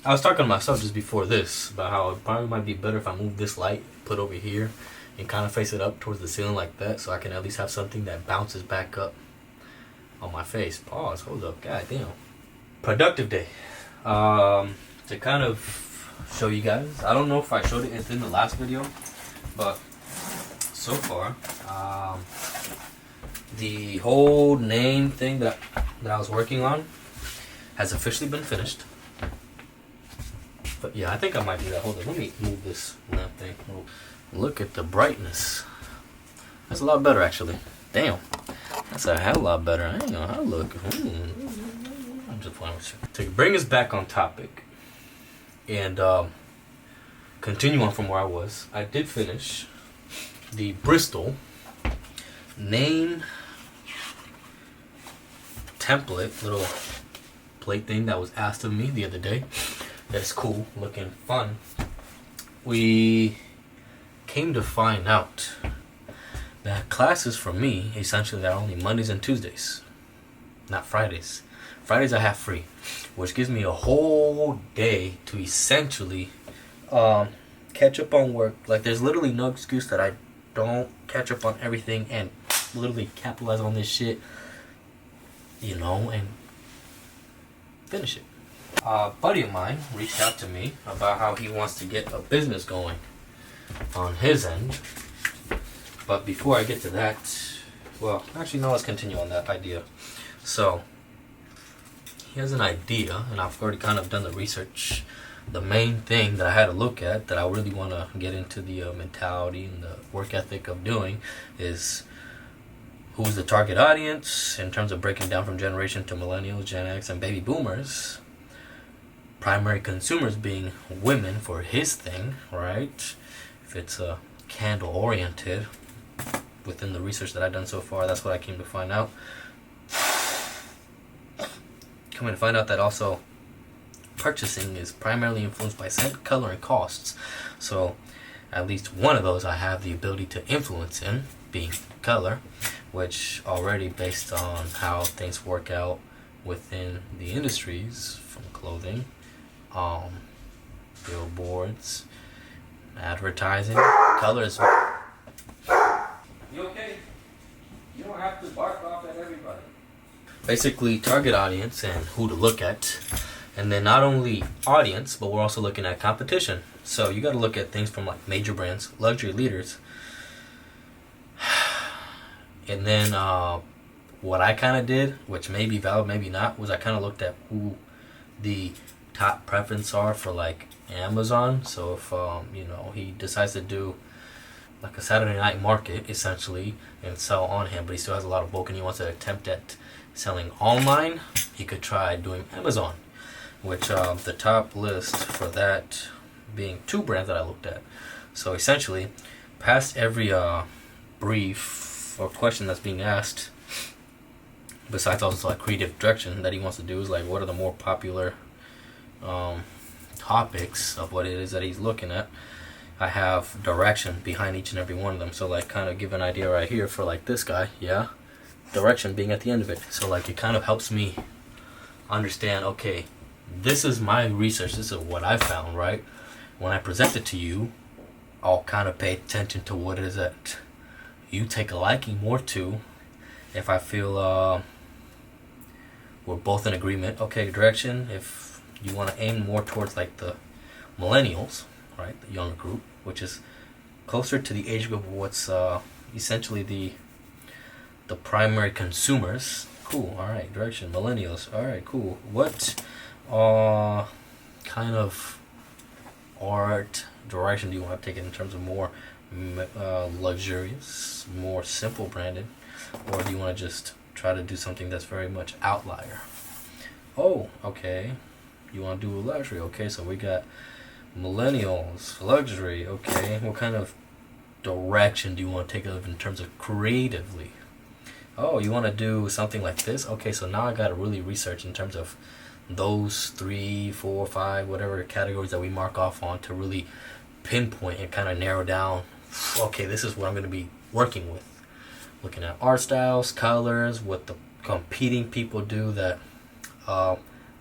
I was talking to myself just before this about how it probably might be better if I move this light, put over here, and kind of face it up towards the ceiling like that, so I can at least have something that bounces back up on my face. Pause. Hold up. God damn. Productive day. To kind of show you guys. I don't know if I showed it in the last video, but so far, the whole name thing that I was working on has officially been finished. But yeah, I think I might do that. Hold on, let me move this lamp thing. Look at the brightness. That's a lot better, actually. Damn, that's a hell of a lot better. I ain't know how to look. I'm just playing with you. To bring us back on topic and continue on from where I was, I did finish the Bristol name template, little plate thing that was asked of me the other day. That's cool, looking fun. We came to find out that classes for me essentially are only Mondays and Tuesdays, not Fridays. Fridays I have free, which gives me a whole day to essentially catch up on work. Like, there's literally no excuse that I don't catch up on everything and literally capitalize on this shit, and finish it. A buddy of mine reached out to me about how he wants to get a business going on his end. But before I get to that, well, actually, no, let's continue on that idea. So, he has an idea, and I've already kind of done the research. The main thing that I had to look at, that I really want to get into the mentality and the work ethic of doing, is who's the target audience in terms of breaking down from generation to millennials, Gen X, and baby boomers. Primary consumers being women for his thing, right? If it's candle oriented, within the research that I've done so far, that's what I came to find out. Coming to find out that also purchasing is primarily influenced by scent, color, and costs. So at least one of those I have the ability to influence in, being color, which already based on how things work out within the industries, from clothing, billboards, advertising, colors. You okay? You don't have to bark off at everybody. Basically, target audience and who to look at. And then not only audience, but we're also looking at competition. So you got to look at things from like major brands, luxury leaders. And then what I kind of did, which may be valid, maybe not, was I kind of looked at who the top preference are for like Amazon. So if he decides to do like a Saturday night market essentially and sell on him, but he still has a lot of bulk and he wants to attempt at selling online, he could try doing Amazon, which the top list for that being two brands that I looked at. So essentially, past every brief or question that's being asked, besides also like creative direction that he wants to do, is like what are the more popular topics of what it is that he's looking at. I have direction behind each and every one of them. So like kind of give an idea right here for like this guy, yeah, direction being at the end of it. So like it kind of helps me understand, okay, this is my research, this is what I found, right? When I present it to you, I'll kind of pay attention to what it is that you take a liking more to. If I feel we're both in agreement, okay, direction, if you want to aim more towards like the millennials, right, the younger group, which is closer to the age group of what's essentially the primary consumers. Cool. All right, direction, millennials. All right, cool. What kind of art direction do you want to take it in terms of more luxurious, more simple branded, or do you want to just try to do something that's very much outlier? Oh, okay. You want to do a luxury? Okay, so we got millennials, luxury. Okay, what kind of direction do you want to take it in terms of creatively? Oh, you want to do something like this? Okay, so now I got to really research in terms of those 3, 4, 5, whatever categories that we mark off on to really pinpoint and kind of narrow down. Okay, this is what I'm going to be working with. Looking at art styles, colors, what the competing people do that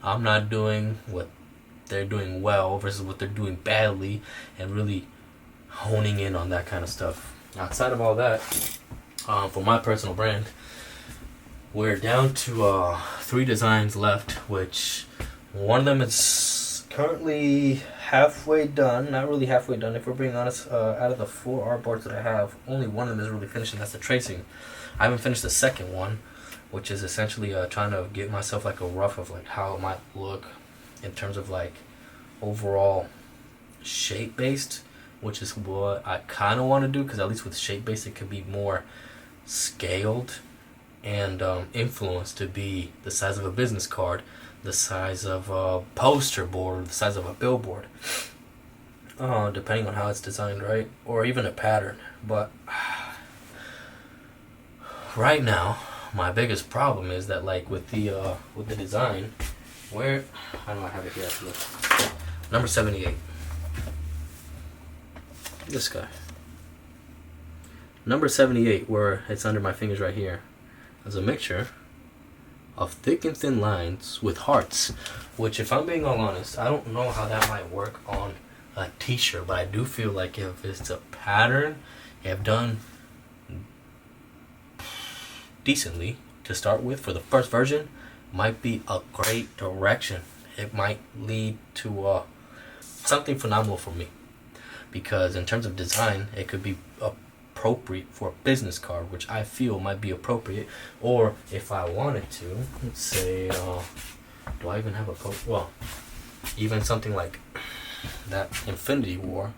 I'm not doing, what they're doing well versus what they're doing badly, and really honing in on that kind of stuff. Outside of all that, for my personal brand, we're down to 3 designs left, which one of them is currently halfway done. Not really halfway done, if we're being honest. Out of the 4 artboards that I have, only one of them is really finished, and that's the tracing. I haven't finished the second one, which is essentially trying to get myself like a rough of like how it might look in terms of like overall shape based, which is what I kind of want to do, because at least with shape based it could be more scaled and influenced to be the size of a business card, the size of a poster board, the size of a billboard, depending on how it's designed, right? Or even a pattern. But right now, my biggest problem is that like with the design, where I don't know, I have it here actually. Number 78. This guy. Number 78, where it's under my fingers right here, is a mixture of thick and thin lines with hearts, which, if I'm being all honest, I don't know how that might work on a t-shirt, but I do feel like if it's a pattern you have done decently to start with for the first version, might be a great direction. It might lead to something phenomenal for me, because in terms of design it could be appropriate for a business card, which I feel might be appropriate. Or if I wanted to, let's say, do I even have a well, even something like that Infinity War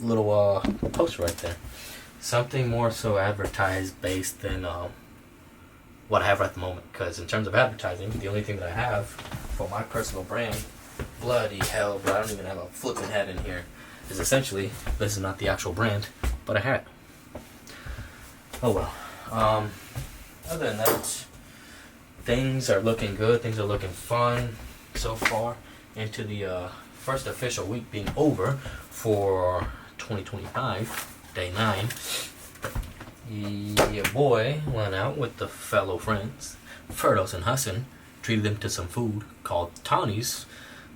little poster right there, something more so advertised based than what I have at the moment. Because in terms of advertising, the only thing that I have for my personal brand, bloody hell, but I don't even have a flipping head in here, is essentially, this is not the actual brand, but a hat. Oh well. Other than that, things are looking good. Things are looking fun so far into the first official week being over for 2025, day 9. Your boy went out with the fellow friends, Ferdos and Hassan, treated them to some food called Tani's,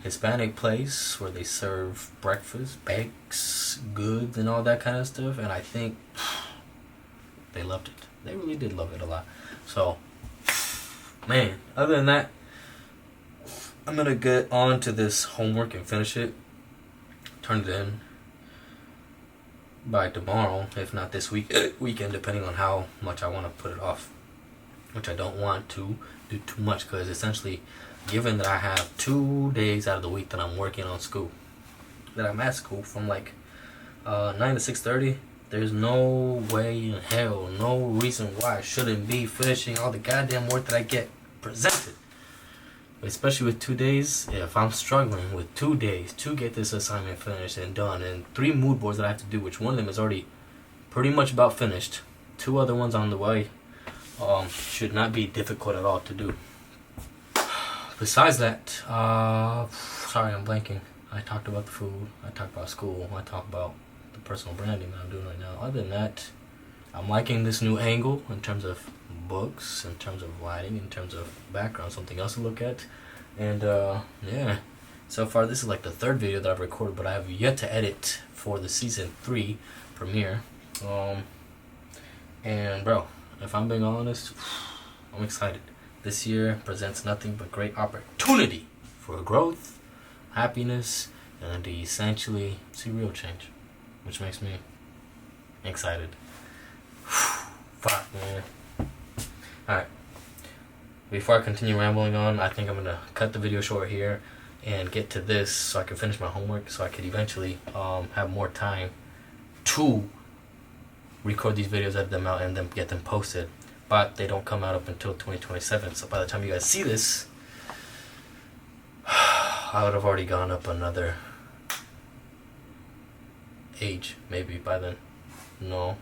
Hispanic place where they serve breakfast, bakes, goods, and all that kind of stuff. And I think they loved it. They really did love it a lot. So, man, other than that, I'm going to get on to this homework and finish it. Turn it in by tomorrow, if not this weekend, depending on how much I want to put it off. Which I don't want to do too much, because essentially, given that I have 2 days out of the week that I'm working on school, that I'm at school from like 9 to 6:30, there's no way in hell, no reason why I shouldn't be finishing all the goddamn work that I get presented. Especially with 2 days, if I'm struggling with 2 days to get this assignment finished and done, and 3 mood boards that I have to do, which one of them is already pretty much about finished, 2 other ones on the way, should not be difficult at all to do. Besides that, sorry, I'm blanking. I talked about the food, I talked about school, I talked about the personal branding that I'm doing right now. Other than that, I'm liking this new angle in terms of books, in terms of lighting, in terms of background, something else to look at. And yeah, so far this is like the 3rd video that I've recorded, but I have yet to edit for the season 3 premiere. And bro, if I'm being honest, I'm excited. This year presents nothing but great opportunity for growth, happiness, and to essentially see real change, which makes me excited. Fuck, man. Alright. Before I continue rambling on, I think I'm going to cut the video short here and get to this so I can finish my homework, so I could eventually have more time to record these videos, edit them out, and then get them posted. But they don't come out up until 2027, so by the time you guys see this, I would have already gone up another age, maybe by then. No.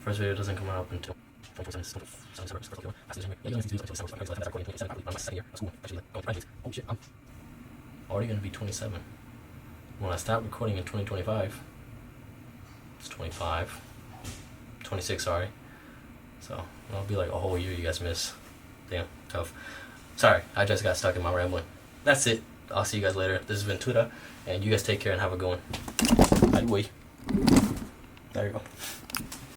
First video doesn't come out up until oh shit, I'm already gonna be 27. When I start recording in 2025, it's 25. 26, sorry. So it'll be like a whole year you guys miss. Damn, tough. Sorry, I just got stuck in my rambling. That's it. I'll see you guys later. This is Ventura, and you guys take care and have a good one. Bye. There you go.